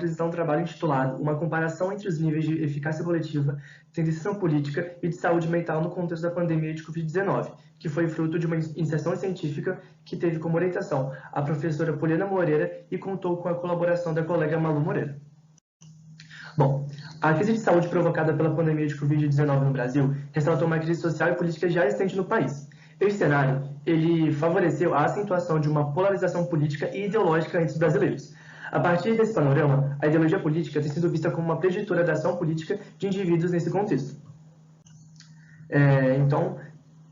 apresentar um trabalho intitulado Uma comparação entre os níveis de eficácia coletiva, de decisão política e de saúde mental no contexto da pandemia de Covid-19, que foi fruto de uma iniciação científica que teve como orientação a professora Poliana Moreira e contou com a colaboração da colega Malu Moreira. Bom, a crise de saúde provocada pela pandemia de Covid-19 no Brasil ressaltou uma crise social e política já existente no país. Esse cenário, ele favoreceu a acentuação de uma polarização política e ideológica entre os brasileiros. A partir desse panorama, a ideologia política tem sido vista como uma preditora da ação política de indivíduos nesse contexto. Então,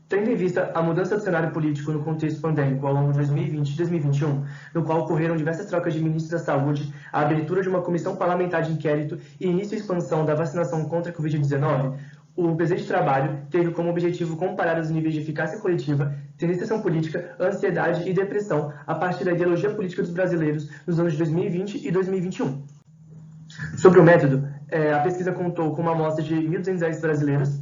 tendo em vista a mudança do cenário político no contexto pandêmico ao longo de 2020 e 2021, no qual ocorreram diversas trocas de ministros da saúde, a abertura de uma comissão parlamentar de inquérito e início e expansão da vacinação contra a Covid-19, o presente trabalho teve como objetivo comparar os níveis de eficácia coletiva, tendência política, ansiedade e depressão a partir da ideologia política dos brasileiros nos anos de 2020 e 2021. Sobre o método, a pesquisa contou com uma amostra de 1.210 brasileiros,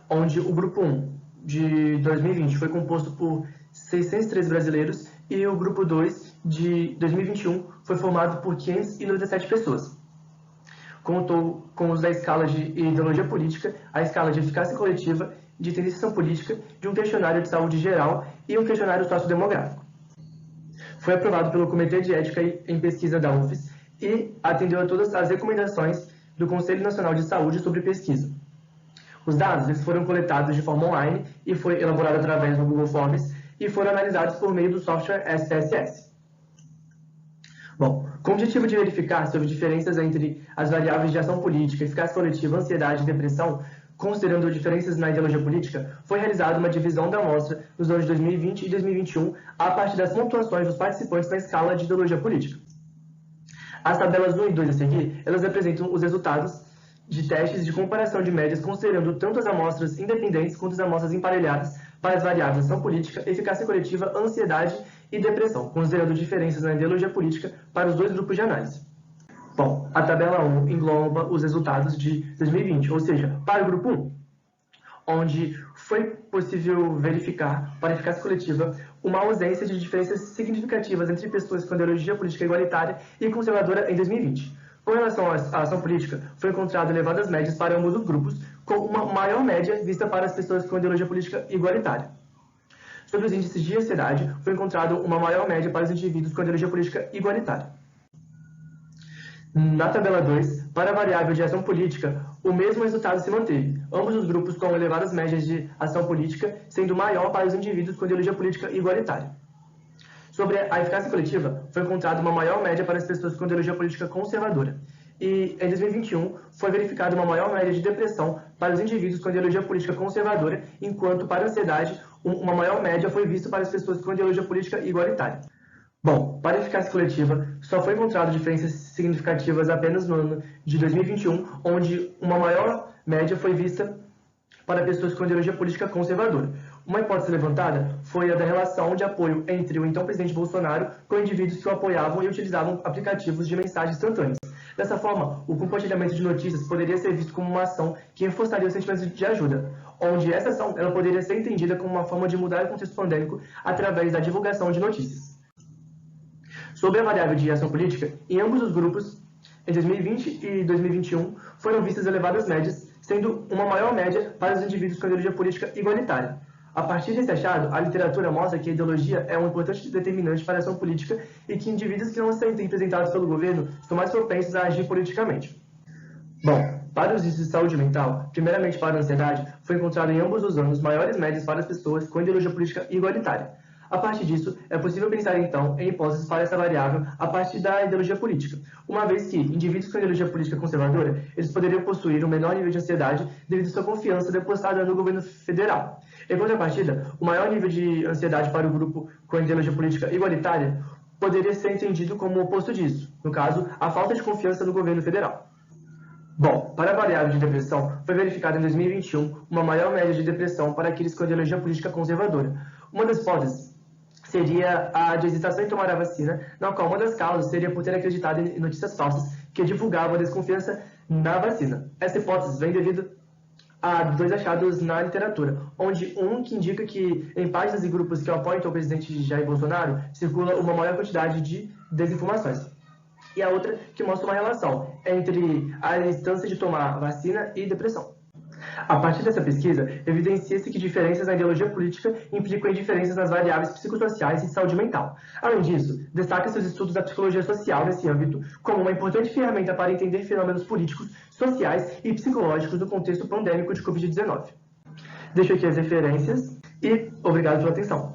onde o grupo 1 de 2020 foi composto por 603 brasileiros e o grupo 2 de 2021 foi formado por 597 pessoas. Contou com os da escala de ideologia política, a escala de eficácia coletiva, de tendência política, de um questionário de saúde geral e um questionário sociodemográfico. Foi aprovado pelo Comitê de Ética em Pesquisa da UFES e atendeu a todas as recomendações do Conselho Nacional de Saúde sobre pesquisa. Os dados eles foram coletados de forma online e foi elaborado através do Google Forms e foram analisados por meio do software SPSS. Bom, com o objetivo de verificar sobre diferenças entre as variáveis de ação política, eficácia coletiva, ansiedade e depressão, considerando diferenças na ideologia política, foi realizada uma divisão da amostra nos anos de 2020 e 2021 a partir das pontuações dos participantes na escala de ideologia política. As tabelas 1 e 2 a seguir, elas apresentam os resultados de testes de comparação de médias considerando tanto as amostras independentes quanto as amostras emparelhadas para as variáveis ação política, eficácia coletiva, ansiedade e depressão, considerando diferenças na ideologia política para os dois grupos de análise. Bom, a tabela 1 engloba os resultados de 2020, ou seja, para o grupo 1, onde foi possível verificar, para a eficácia coletiva, uma ausência de diferenças significativas entre pessoas com ideologia política igualitária e conservadora em 2020. Com relação à ação política, foi encontrado elevadas médias para ambos os grupos, com uma maior média vista para as pessoas com ideologia política igualitária. Sobre os índices de ansiedade, foi encontrado uma maior média para os indivíduos com ideologia política igualitária. Na tabela 2, para a variável de ação política, o mesmo resultado se manteve, ambos os grupos com elevadas médias de ação política, sendo maior para os indivíduos com ideologia política igualitária. Sobre a eficácia coletiva, foi encontrada uma maior média para as pessoas com ideologia política conservadora. E em 2021, foi verificada uma maior média de depressão para os indivíduos com ideologia política conservadora, enquanto para a ansiedade, uma maior média foi vista para as pessoas com ideologia política igualitária. Bom, para a eficácia coletiva, só foi encontrado diferenças significativas apenas no ano de 2021, onde uma maior média foi vista para pessoas com ideologia política conservadora. Uma hipótese levantada foi a da relação de apoio entre o então presidente Bolsonaro com indivíduos que o apoiavam e utilizavam aplicativos de mensagens instantâneas. Dessa forma, o compartilhamento de notícias poderia ser visto como uma ação que reforçaria o sentimento de ajuda, onde essa ação ela poderia ser entendida como uma forma de mudar o contexto pandêmico através da divulgação de notícias. Sobre a variável de ação política, em ambos os grupos, em 2020 e 2021, foram vistas elevadas médias, sendo uma maior média para os indivíduos com ideologia política igualitária. A partir desse achado, a literatura mostra que a ideologia é um importante determinante para a ação política e que indivíduos que não se sentem representados pelo governo estão mais propensos a agir politicamente. Bom, para os índices de saúde mental, primeiramente para a ansiedade, foi encontrado em ambos os anos maiores médias para as pessoas com ideologia política igualitária. A partir disso, é possível pensar então em hipóteses para essa variável a partir da ideologia política, uma vez que indivíduos com ideologia política conservadora eles poderiam possuir um menor nível de ansiedade devido à sua confiança depositada no governo federal. Em contrapartida, o maior nível de ansiedade para o grupo com ideologia política igualitária poderia ser entendido como o oposto disso, no caso, a falta de confiança no governo federal. Bom, para a variável de depressão, foi verificada em 2021 uma maior média de depressão para aqueles com ideologia política conservadora. Uma das hipóteses seria a de hesitação em tomar a vacina, na qual uma das causas seria por ter acreditado em notícias falsas que divulgavam a desconfiança na vacina. Essa hipótese vem devido a dois achados na literatura, onde um que indica que em páginas e grupos que apoiam o presidente Jair Bolsonaro circula uma maior quantidade de desinformações. e a outra que mostra uma relação entre a instância de tomar vacina e depressão. A partir dessa pesquisa, evidencia-se que diferenças na ideologia política implicam em diferenças nas variáveis psicossociais e saúde mental. Além disso, destaca-se os estudos da psicologia social nesse âmbito como uma importante ferramenta para entender fenômenos políticos, sociais e psicológicos no contexto pandêmico de Covid-19. Deixo aqui as referências e obrigado pela atenção.